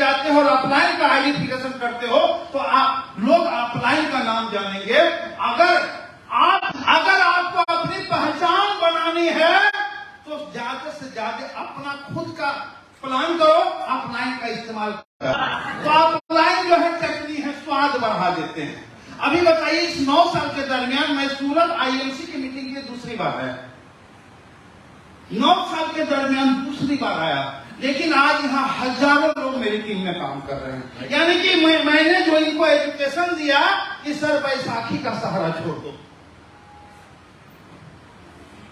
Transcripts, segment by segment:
जाते हो और अपलाइन का आइडेंटिफिकेशन करते हो तो आप लोग अपलाइन का नाम जानेंगे। अगर आपको अपनी पहचान बनानी है तो ज्यादा से ज्यादा अपना खुद का प्लान करो, अपलाइन का इस्तेमाल करो। तो अपलाइन जो है चटनी है, स्वाद बढ़ा देते हैं। अभी बताइए, इस 9 साल के दरमियान मैं सूरत आईएमसी की मीटिंग के लिए दूसरी बार आया, 9 साल के दरमियान दूसरी बार आया, लेकिन आज यहाँ हजारों लोग मेरी टीम में काम कर रहे हैं। यानी कि मैंने जो इनको एजुकेशन दिया कि सर बैसाखी का सहारा छोड़ दो,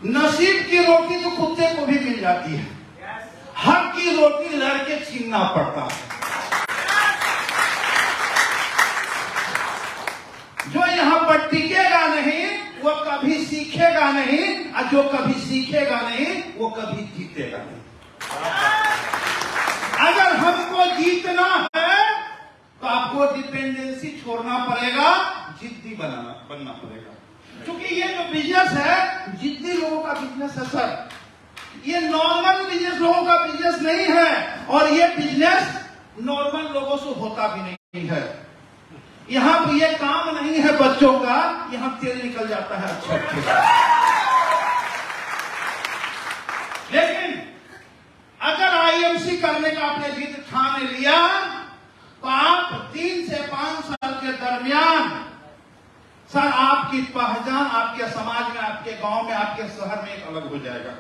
नसीब की रोटी तो कुत्ते को भी मिल जाती है, हक की रोटी लड़के छीनना पड़ता है। जो यहाँ पर टिकेगा नहीं वो कभी सीखेगा नहीं, और जो कभी सीखेगा नहीं वो कभी जीतेगा नहीं। अगर हमको जीतना है तो आपको डिपेंडेंसी छोड़ना पड़ेगा, जिद्दी बनना पड़ेगा। क्योंकि ये जो बिजनेस है जिद्दी लोगों का बिजनेस है सर, ये नॉर्मल बिजनेस लोगों का बिजनेस नहीं है, और ये बिजनेस नॉर्मल लोगों से होता भी नहीं है। यहाँ पर ये काम नहीं है बच्चों का, यहाँ तेल निकल जाता है अच्छा। लेकिन अगर आईएमसी करने का आपने जिद ठान लिया तो आप 3 से 5 साल के दरमियान सर आपकी पहचान आपके समाज में, आपके गांव में, आपके शहर में एक अलग हो जाएगा।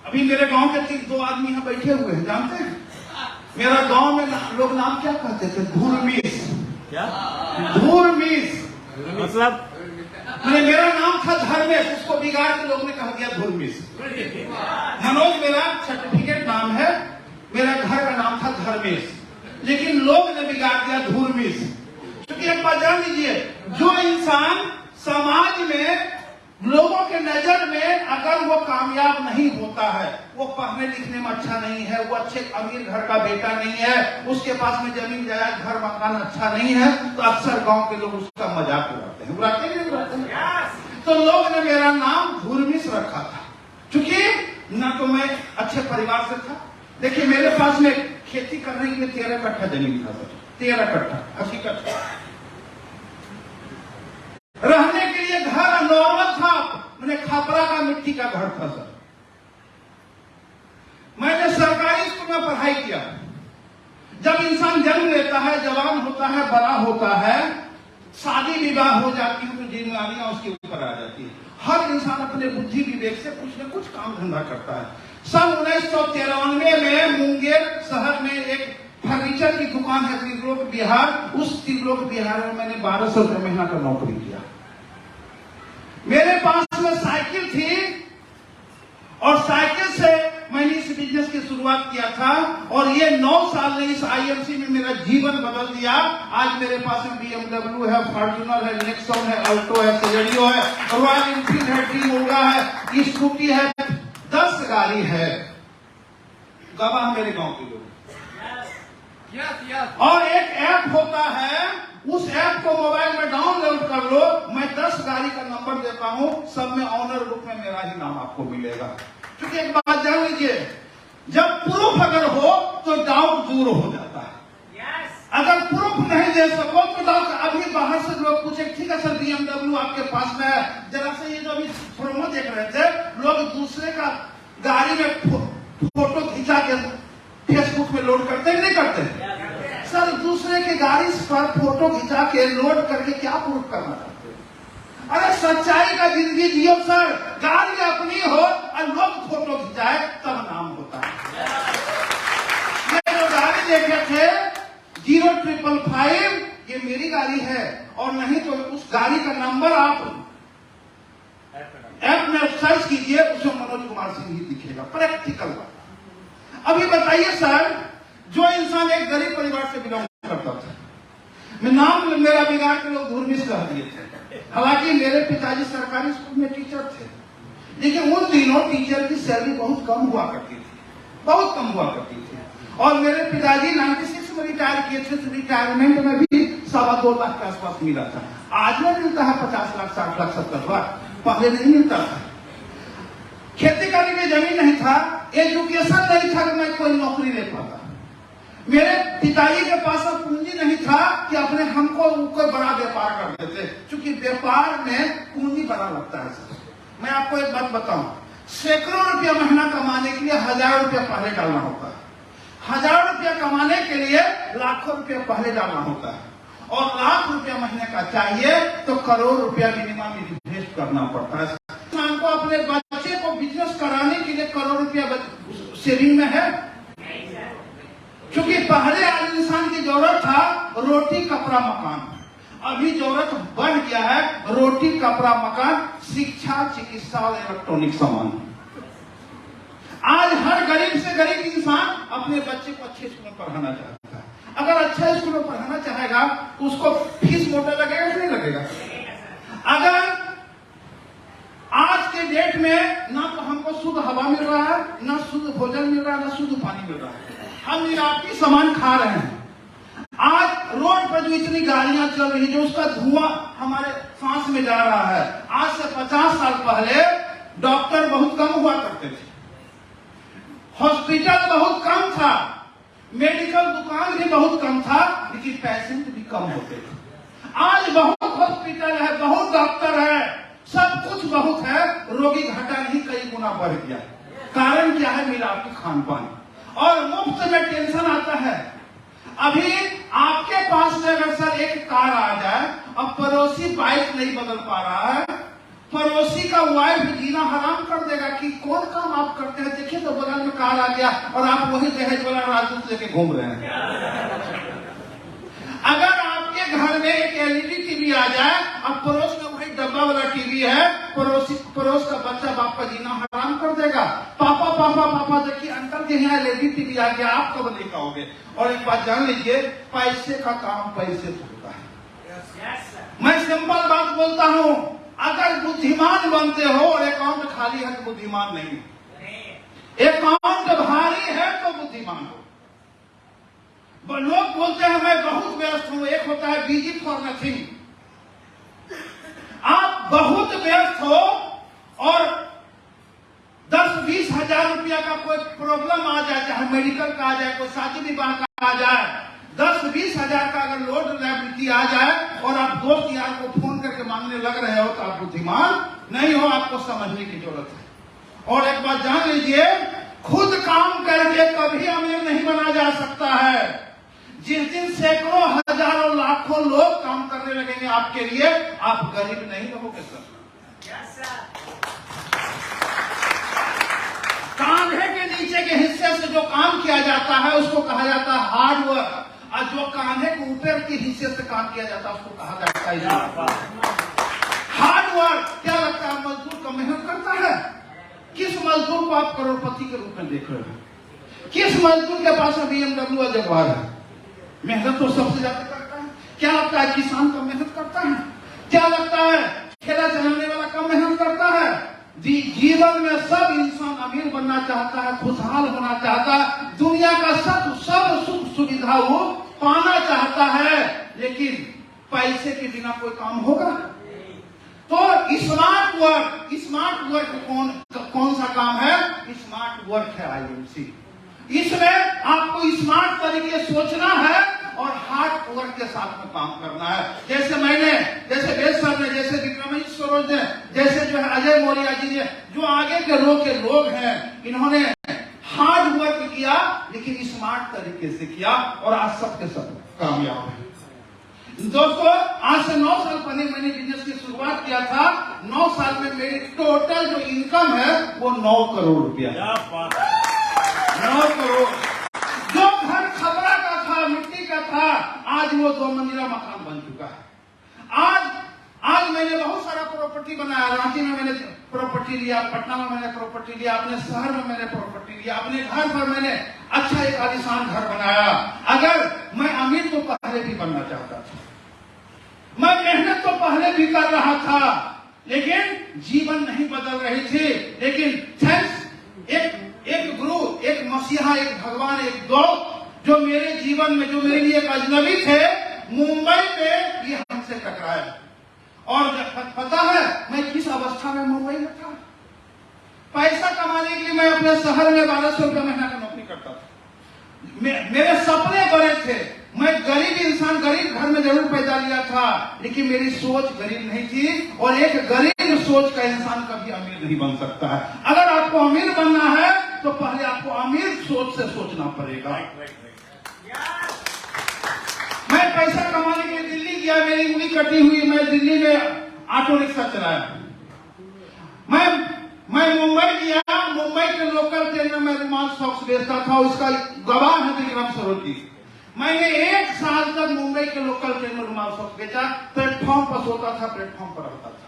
अभी मेरे गांव के 2 आदमी यहाँ बैठे हुए हैं, जानते हैं मेरा गांव में लोग नाम क्या कहते थे? धूर्मीस। क्या धूर्मीस मतलब? मेरा नाम था धर्मेश, उसको बिगाड़ के लोग ने कह दिया धूर्मीस। मनोज मेरा सर्टिफिकेट नाम है, मेरा घर का नाम था धर्मेश, लेकिन लोग ने बिगाड़ दिया धूर्मीस। क्योंकि एक बात जान लीजिए, जो इंसान समाज में लोगों के नजर में अगर वो कामयाब नहीं होता है, वो पढ़ने लिखने में अच्छा नहीं है, वो अच्छे अमीर घर का बेटा नहीं है, उसके पास में जमीन जायदाद घर मकान अच्छा नहीं है, तो अक्सर गांव के लोग उसका मजाक उड़ाते हैं। उड़ाते नहीं उड़ाते हैं? तो लोग ने मेरा नाम धूर्मीस रखा था, क्योंकि ना तो मैं अच्छे परिवार से था। देखिए मेरे पास में खेती करने के लिए 13 कट्ठा जमीन था सर, 13 कट्ठा 80 कट्ठा। रहने के लिए घर नॉर्मल था, मैंने खपरा का मिट्टी का घर था सर। मैंने सरकारी स्कूल में पढ़ाई किया। जब इंसान जन्म लेता है, जवान होता है, बड़ा होता है, शादी विवाह हो जाती है तो जिम्मेदारियां उसके ऊपर आ जाती है। हर इंसान अपने बुद्धि विवेक से कुछ न कुछ काम धंधा करता है। सन 1993 में मुंगेर शहर में एक फर्नीचर की दुकान है त्रिलोक बिहार, उस त्रिलोक बिहार में मैंने 1200 रुपये महीना का नौकरी किया। मेरे पास में साइकिल थी और साइकिल से मैंने इस बिजनेस की शुरुआत किया था, और ये 9 साल ने इस आईएमसी में मेरा जीवन बदल दिया। आज मेरे पास में BMW है, फॉर्च्यूनर है, नेक्सॉन है, अल्टो है, सेलेरियो है, रॉयल एनफील्ड है, ड्रीमोगा है, स्कूटी है, 10 गाड़ी है। गवाह मेरे गांव के लोग। और एक ऐप होता है, उस ऐप को मोबाइल में डाउनलोड कर लो, मैं 10 गाड़ी का नंबर देता हूं, सब में ऑनर बुक में मेरा ही नाम आपको मिलेगा। क्योंकि एक बात जान लीजिए, जब प्रूफ अगर हो तो डाउट दूर हो जाता है। अगर प्रूफ नहीं दे सको तो डाउट। अभी बाहर से लोग पूछे, ठीक है सर BMW आपके पास में है, जरा से ये जो अभी प्रोमो देख रहे थे, लोग दूसरे का गाड़ी में फोटो खिंचा के फेसबुक में लोड करते नहीं करते? सर दूसरे की गाड़ी पर फोटो खिंचा के लोड करके क्या प्रूफ करना चाहते हैं? अरे सच्चाई का जिंदगी जियो सर, गाड़ी अपनी हो और लोग फोटो खिंचाए तब नाम होता है। ये जो गाड़ी देखे थे 0555, ये मेरी गाड़ी है, और नहीं तो उस गाड़ी का नंबर आप ऐप में सर्च कीजिए, उसमें मनोज कुमार सिंह ही दिखेगा। प्रैक्टिकल बात। अभी बताइए सर, जो इंसान एक गरीब परिवार से बिलोंग करता था, मैं नाम मेरा बिगाड़ के लोग धूर्मीस कह दिए थे। हालांकि मेरे पिताजी सरकारी स्कूल में टीचर थे, लेकिन उन दिनों टीचर की सैलरी बहुत कम हुआ करती थी, बहुत कम हुआ करती थी। और मेरे पिताजी 96 में रिटायर किए थे, तो रिटायरमेंट में भी 2.25 लाख के आसपास मिला था। आज में मिलता है 50 लाख, 60 लाख, 70 लाख, पहले नहीं मिलता था। खेती करने की जमीन नहीं था, एजुकेशन नहीं था कि मैं कोई नौकरी ले पाता। मेरे पिताजी के पास अब पूंजी नहीं था कि अपने हमको कोई बड़ा व्यापार कर देते, क्योंकि व्यापार में पूंजी बड़ा लगता है सर। मैं आपको एक बात बताऊं, सैकड़ों रुपया महीना कमाने के लिए 1000 रुपया पहले डालना होता है। 1000 रुपया कमाने के लिए लाखों रुपया पहले डालना होता है, और लाख रुपया महीने का चाहिए तो करोड़ रुपया मिनिमम इन्वेस्ट करना पड़ता है। इंसान को अपने बच्चे को बिजनेस कराने के लिए करोड़ रुपया सेविंग में है, क्योंकि पहले आज इंसान की जरूरत था रोटी कपड़ा मकान, अभी जरूरत बढ़ गया है रोटी कपड़ा मकान, शिक्षा, चिकित्सा और इलेक्ट्रॉनिक सामान। आज हर गरीब से गरीब इंसान अपने बच्चे को अच्छे स्कूल में पढ़ाना चाहता है। अगर अच्छा स्कूल में पढ़ाना चाहेगा तो उसको फीस मोटा लगेगा कि नहीं लगेगा? अगर आज के डेट में ना तो हमको शुद्ध हवा मिल रहा है, ना शुद्ध भोजन मिल रहा है, ना शुद्ध पानी मिल रहा है, हम मिलावटी सामान खा रहे हैं। आज रोड पर जो इतनी गाड़ियां चल रही है, जो उसका धुआं हमारे सांस में जा रहा है, आज से 50 साल पहले डॉक्टर बहुत कम हुआ करते थे, हॉस्पिटल बहुत कम था, मेडिकल दुकान भी बहुत कम था, लेकिन पेशेंट भी कम होते थे। आज बहुत हॉस्पिटल है, बहुत डॉक्टर है, सब कुछ बहुत है, रोगी घटा नहीं कई गुना बढ़ गया। कारण क्या है? मिलावटी खान पान, और मुफ्त में टेंशन आता है। अभी आपके पास में अगर सर एक कार आ जाए, अब पड़ोसी बाइक नहीं बदल पा रहा है, पड़ोसी का वाइफ जीना हराम कर देगा कि कौन काम आप करते हैं, देखिए तो बगल में कार आ गया और आप वही दहेज वाला राजदूत लेके घूम रहे हैं। अगर आपके घर में एक एलईडी टीवी आ जाए, अब पड़ोस में वही डब्बा वाला टीवी है, पड़ोस का बच्चा बाप का जीना हराम कर देगा। पापा पापा पापा देखिए अंकल के यहाँ एलईडी टीवी आ गया, आप कब नहीं खाओगे? और एक बात जान लीजिए, पैसे का काम पैसे से होता है। मैं सिंपल बात बोलता हूँ, अगर बुद्धिमान बनते हो और अकाउंट खाली है तो बुद्धिमान नहीं, अकाउंट भारी है तो बुद्धिमान हो। लोग बोलते हैं मैं बहुत व्यस्त हूं, एक होता है बिजी फॉर नथिंग। आप बहुत व्यस्त हो और 10-20 हजार रुपया का कोई प्रॉब्लम आ जाए, चाहे मेडिकल का आ जाए, कोई शादी विवाह का आ जाए, 10-20 हजार का अगर लोड लायबिलिटी आ जाए और आप दोस्त यार को फोन करके मांगने लग रहे हो तो आप बुद्धिमान नहीं हो, आपको समझने की जरूरत है। और एक बात जान लीजिए, खुद काम करके कभी अमीर नहीं बना जा सकता है। जिस दिन सैकड़ों हजारों लाखों लोग काम करने लगेंगे आपके लिए, आप गरीब नहीं रहोगे सर। कांधे के नीचे के हिस्से से जो काम किया जाता है उसको कहा जाता है हार्ड वर्क, और जो कांधे के ऊपर के हिस्से से काम किया जाता है उसको कहा जाता है हार्ड वर्क। क्या लगता है मजदूर का मेहनत करता है? किस मजदूर को आप करोड़पति के रूप में देख रहे हैं? किस मजदूर के पास BMW और जगवार है? मेहनत तो सबसे ज्यादा करता है। क्या लगता है किसान कम मेहनत करता है? क्या लगता है ठेला चलाने वाला कम मेहनत करता है? जीवन में सब इंसान अमीर बनना चाहता है, खुशहाल होना चाहता है, दुनिया का सब सुख सुविधा वो पाना चाहता है, लेकिन पैसे के बिना कोई काम होगा? तो स्मार्ट वर्क कौन सा काम है? स्मार्ट वर्क है IMC। इसमें आपको स्मार्ट तरीके सोचना है और हार्ड वर्क के साथ में काम करना है। जैसे वेद सर ने, जैसे विक्रमजीत सरोज ने, जैसे जो है अजय मौर्य जी ने, जो आगे के लोग हैं, इन्होंने हार्ड वर्क किया लेकिन स्मार्ट तरीके से किया और आज सब के सब कामयाब है। दोस्तों, आज से 9 साल पहले मैंने बिजनेस की शुरुआत किया था। 9 साल में मेरी टोटल जो इनकम है वो 9 करोड़ रुपया। 9 करोड़। जो घर खबरा का था, मिट्टी का था, आज वो 2 मंजिला मकान बन चुका है। आज मैंने बहुत सारा प्रॉपर्टी बनाया। रांची में मैंने प्रॉपर्टी लिया, पटना में मैंने प्रॉपर्टी लिया, अपने शहर में मैंने प्रॉपर्टी लिया, अपने घर पर मैंने अच्छा एक आलीशान घर बनाया। अगर मैं अमीर तो पहले भी बनना चाहता था, मैं मेहनत तो पहले भी कर रहा था, लेकिन जीवन नहीं बदल रही थी। लेकिन थैंक्स एक गुरु, एक मसीहा, एक भगवान, एक दोस्त जो मेरे जीवन में, जो मेरे लिए एक अजनबी थे, मुंबई में ये हमसे टकराए। और पता है मैं किस अवस्था में मुंबई में था? पैसा कमाने के लिए मैं अपने शहर में 1200 रुपया महीना का नौकरी करता था। मेरे सपने थे। मैं गरीब इंसान, गरीब घर में जरूर पैदा लिया था, लेकिन मेरी सोच गरीब नहीं थी। और एक गरीब सोच का इंसान कभी अमीर नहीं बन सकता है। अगर आपको अमीर बनना है तो पहले आपको अमीर सोच से सोचना पड़ेगा। मैं पैसा कमाने के लिए दिल्ली गया, मेरी उंगली कटी हुई, मैं दिल्ली में ऑटो रिक्शा चलाया। मैं मुंबई गया, मुंबई के लोकल ट्रेन में मैं रुमाल सॉक्स बेचता था, उसका गवाह है विक्रम सरोजी। मैंने 1 साल तक मुंबई के लोकल ट्रेन में रुमाल सॉक्स बेचा, प्लेटफॉर्म पर सोता था, प्लेटफॉर्म पर रहता था।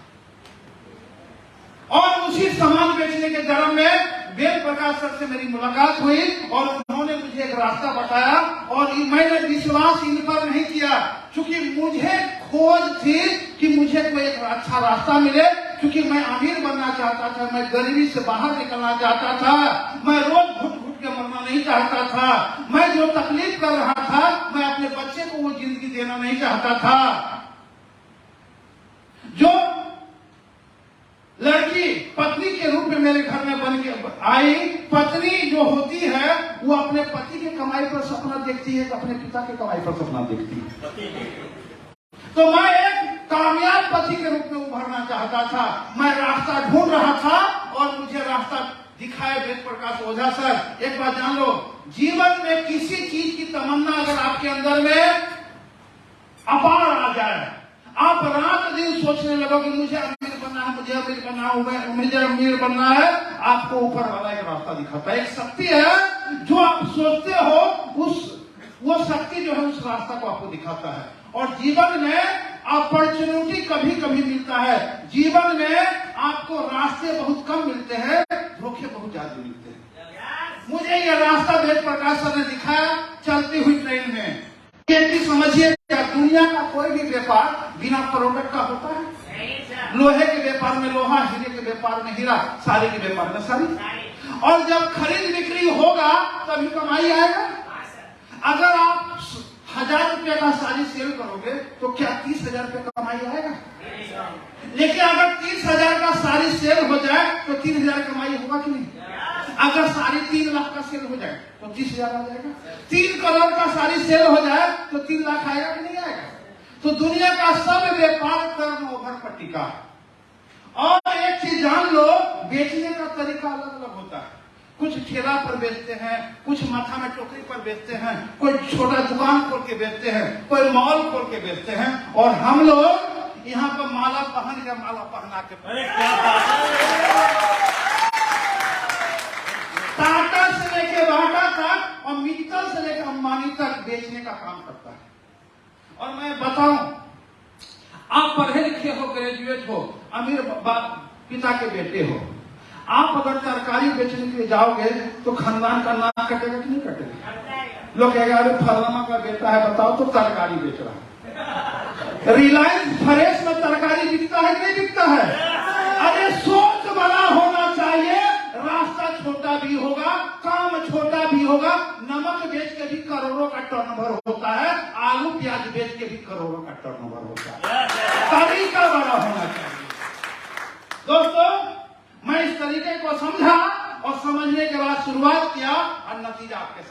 और उसी सामान बेचने के दरम में वेद प्रकाश सर से मेरी मुलाकात हुई और उन्होंने मुझे एक रास्ता बताया और मैंने विश्वास इन पर नहीं किया, क्योंकि मुझे खोज थी कि मुझे कोई एक अच्छा रास्ता मिले, क्योंकि मैं अमीर बनना चाहता था, मैं गरीबी से बाहर निकलना चाहता था, मैं रोज घुट घुट के मरना नहीं चाहता था, मैं जो तकलीफ कर रहा था मैं अपने बच्चे को वो जिंदगी देना नहीं चाहता था। जो लड़की पत्नी के रूप में मेरे घर में बन के आई, पत्नी जो होती है वो अपने पति की कमाई पर सपना देखती है, अपने पिता की कमाई पर सपना देखती है। तो मैं एक कामयाब पति के रूप में उभरना चाहता था। मैं रास्ता ढूंढ रहा था और मुझे रास्ता दिखाए वेद प्रकाश ओझा सर। एक बात जान लो, जीवन में किसी चीज की तमन्ना अगर आपके अंदर में अपार आ जाए, आप रात दिन सोचने लगो कि मुझे अमीर बनना है, मुझे अमीर बनना है, मुझे अमीर बनना है, आपको ऊपर वाला एक रास्ता दिखाता है। एक शक्ति है जो आप सोचते हो, वो शक्ति जो है उस रास्ता को आपको दिखाता है। और जीवन में अपॉर्चुनिटी कभी कभी मिलता है, जीवन में आपको रास्ते बहुत कम मिलते हैं, धोखे बहुत ज्यादा मिलते हैं। मुझे यह रास्ता वेद प्रकाश सर ने दिखाया चलती हुई ट्रेन में। ये समझिए, दुनिया का कोई भी व्यापार बिना प्रोडक्ट का होता है। लोहे के व्यापार में लोहा, हीरे के व्यापार में हीरा, साड़ी के व्यापार में साड़ी। और जब खरीद बिक्री होगा तभी कमाई आएगा। अगर आप 1000 रुपये का साड़ी सेल करोगे तो क्या 30,000 रुपये कमाई आएगा? लेकिन अगर 30,000 का साड़ी सेल हो जाए तो 3,000 कमाई होगा कि नहीं? अगर साड़ी 3 लाख का सेल हो जाए तो 30,000 आ जाएगा। 3 करोड़ का साड़ी सेल हो जाए तो 3 लाख आएगा कि नहीं आएगा? तो दुनिया का सब व्यापार टर्न ओवर पर टिका। और एक चीज जान लो, बेचने का तरीका अलग अलग होता है। कुछ ठेला पर बेचते हैं, कुछ माथा में टोकरी पर बेचते हैं, कोई छोटा दुकान खोल के बेचते हैं, कोई मॉल खोल के बेचते हैं, और हम लोग यहाँ पर माला पहन के, माला पहना के, टाटा से लेके बाटा तक और मित्तल से लेकर अंबानी तक बेचने का काम करता है। और मैं बताऊं, आप पढ़े लिखे हो, ग्रेजुएट हो, अमीर पिता के बेटे हो, आप अगर तरकारी बेचने के लिए जाओगे तो खानदान का नाम कटेगा कि नहीं कटेगा? लोग कहेगा अरे फलाना का बेटा है, बताओ तो तरकारी बेच रहा है। रिलायंस फ्रेश में तरकारी बिकता है कि नहीं बिकता है? अरे सोच बड़ा होना चाहिए, रास्ता छोटा भी होगा, काम छोटा भी होगा। नमक बेच के भी करोड़ों का टर्नओवर होता है, आलू प्याज बेच के भी करोड़ों का टर्नओवर होता है। तरीका बड़ा होना चाहिए। दोस्तों, मैं इस तरीके को समझा और समझने के बाद शुरुआत किया और नतीजा आपके